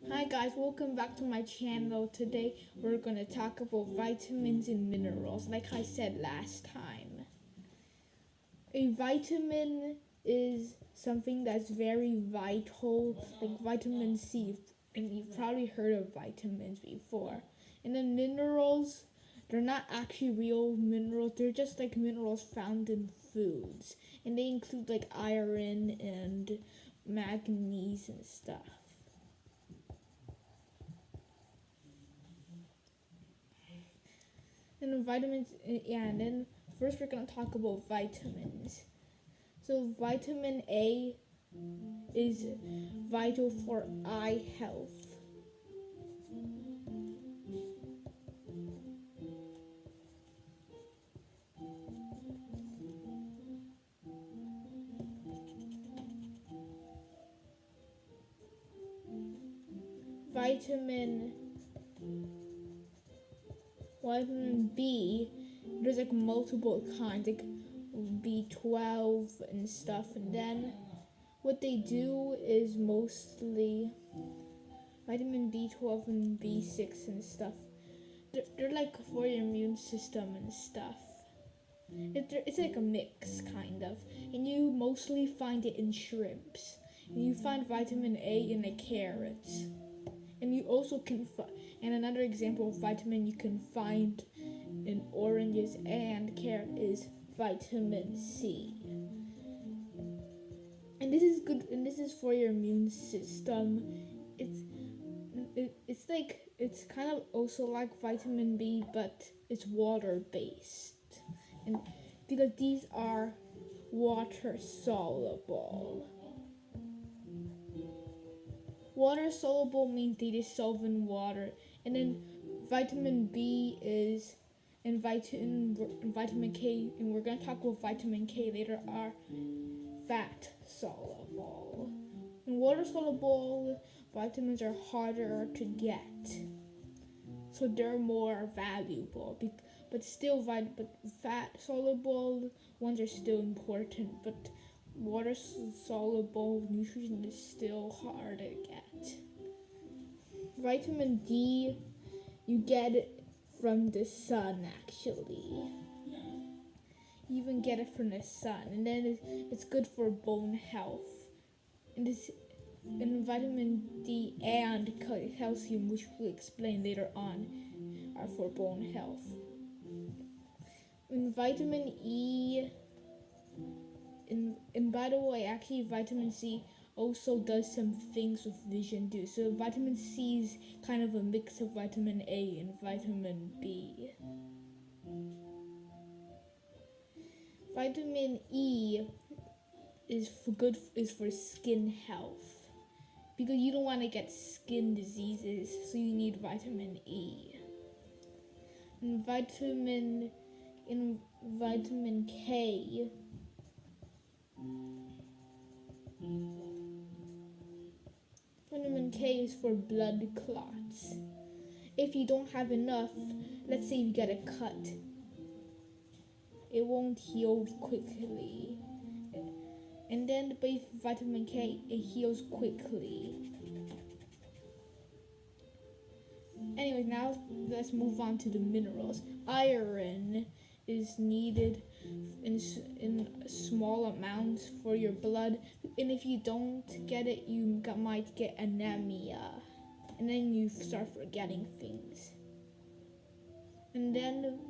Hi guys, welcome back to my channel. Today we're going to talk about vitamins and minerals like I said last time. A vitamin is something that's very vital, like vitamin C, and you've probably heard of vitamins before. And then minerals, they're not actually real minerals, they're just like minerals found in foods. And they include like iron and manganese and stuff. And then vitamins, yeah, and then first we're going to talk about vitamins. So, vitamin A is vital for eye health. Vitamin vitamin B, there's like multiple kinds, like B12 and stuff. And then what they do is mostly vitamin B12 and B6 and stuff. They're like for your immune system and stuff. It's like a mix, kind of. And you mostly find it in shrimps. And you find vitamin A in the carrots. And you also can and another example of vitamin you can find in oranges and carrot is vitamin C. And this is good, and this is for your immune system. It's it's like it's kind of also like vitamin B, but it's water based. And because these are water soluble. Water soluble means they dissolve in water, and then vitamin B is and vitamin K, and we're gonna talk about vitamin K later, are fat soluble. And water soluble vitamins are harder to get, so they're more valuable. But still, but fat soluble ones are still important. But water soluble nutrition is still hard to get. Vitamin D, you get it from the sun actually. You even get it from the sun, and then it's good for bone health. And this and vitamin D and calcium, which we'll explain later on, are for bone health. And vitamin E, and by the way, actually vitamin C also does some things with vision too. So vitamin C is kind of a mix of vitamin A and vitamin B. Vitamin E is for skin health, because you don't want to get skin diseases, so you need vitamin E. And vitamin K, vitamin K is for blood clots. If you don't have enough, let's say you get a cut, it won't heal quickly. And then with vitamin K, it heals quickly. Anyways, now let's move on to the minerals. Iron is needed in small amounts for your blood, and if you don't get it, you might get anemia, and then you start forgetting things. And then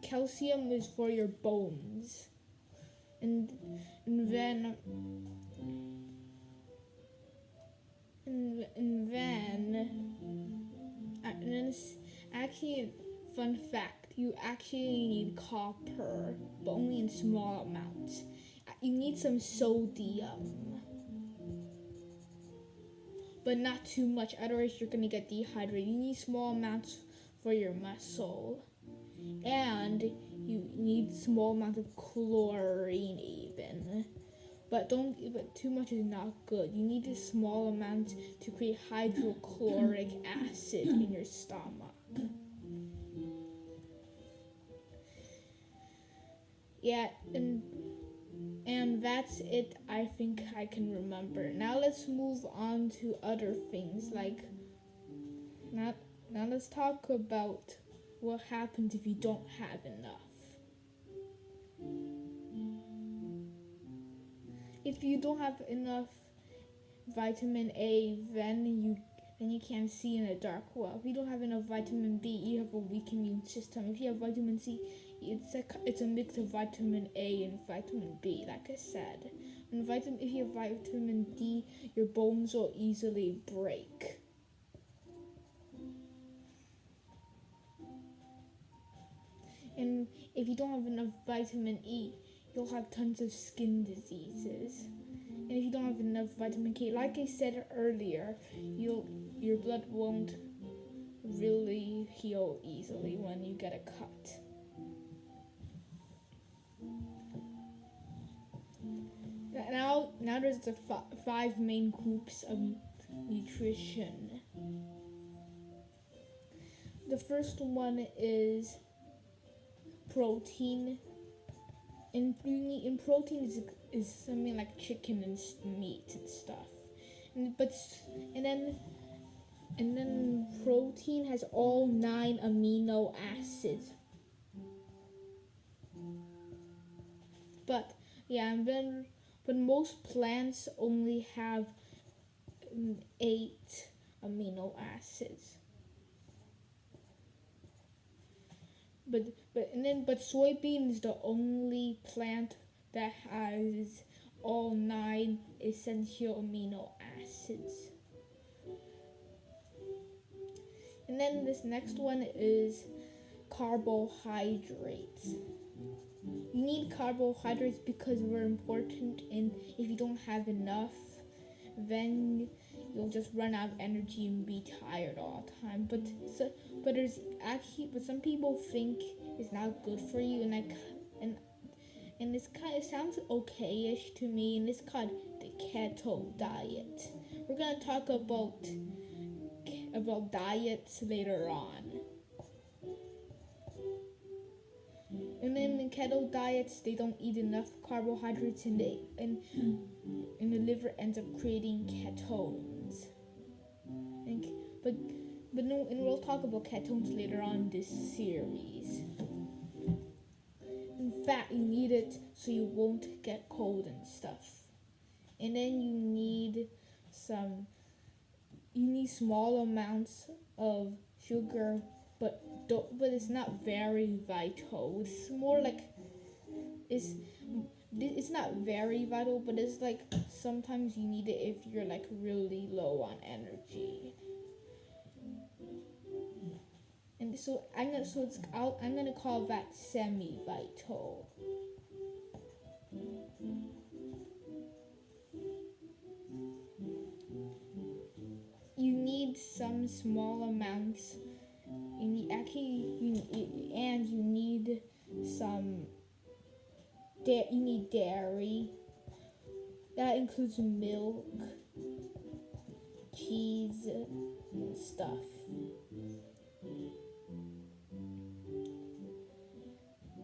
calcium is for your bones, and then actually, fun fact, you actually need copper, but only in small amounts. You need some sodium, but not too much, otherwise you're gonna get dehydrated. You need small amounts for your muscle, and you need small amounts of chlorine even. But too much is not good. You need a small amount to create hydrochloric acid in your stomach. Yeah, and that's it. I think I can remember. Now let's move on to other things like Now, now let's talk about what happens if you don't have enough. If you don't have enough vitamin A, then you can't see in the dark well. If you don't have enough vitamin B, you have a weak immune system. If you have vitamin C, it's a mix of vitamin A and vitamin B, like I said. And if you have vitamin D, your bones will easily break. And if you don't have enough vitamin E, you'll have tons of skin diseases. And if you don't have enough vitamin K, like I said earlier, your blood won't really heal easily when you get a cut. Now there's the five main groups of nutrition. The first one is protein. And protein is something like chicken and meat and stuff. And then protein has all 9 amino acids. But most plants only have 8 amino acids. But soybean is the only plant that has all 9 essential amino acids. And then this next one is carbohydrates. You need carbohydrates because they're important, and if you don't have enough, then you'll just run out of energy and be tired all the time. But some people think it's not good for you, and this kind of sounds okay-ish to me, and it's called the keto diet. We're gonna talk about diets later on. And then in keto diets, they don't eat enough carbohydrates, and the liver ends up creating ketones. And we'll talk about ketones later on in this series. In fact, you need it so you won't get cold and stuff. And then you need small amounts of sugar, but it's not very vital. It's more like it's not very vital, but it's like sometimes you need it if you're like really low on energy. And so I'm gonna call that semi-vital. You need some small amounts. You need dairy. That includes milk, cheese, and stuff.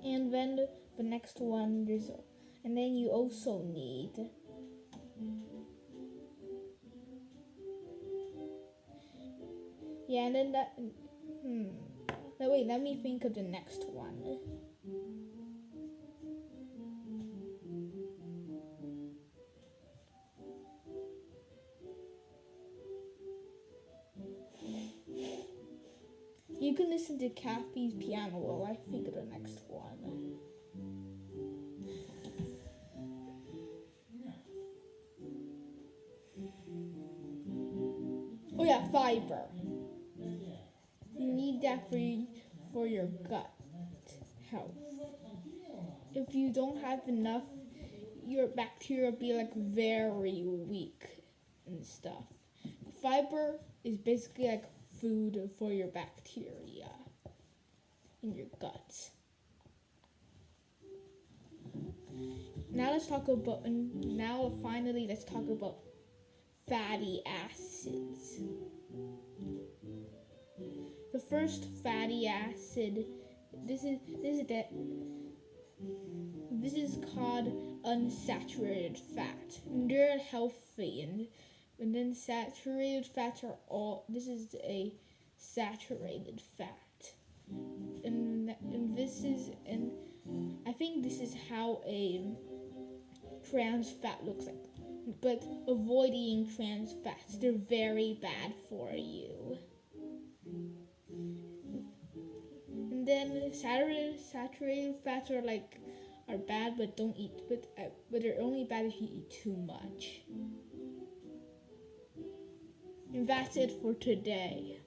And then the next one and then you also need and then wait, let me think of the next one. You can listen to Kathy's piano while I think of the next one. Oh yeah, fiber. You need that for your gut health. If you don't have enough, your bacteria will be like very weak and stuff. Fiber is basically like food for your bacteria in your guts. Finally let's talk about fatty acids. The first fatty acid, this is called unsaturated fat. And they're healthy, and then saturated fats are all. This is a saturated fat. And this is, and I think this is how a trans fat looks like. But avoiding trans fats, they're very bad for you. And then saturated fats are bad, but don't eat. But they're only bad if you eat too much. And that's it for today.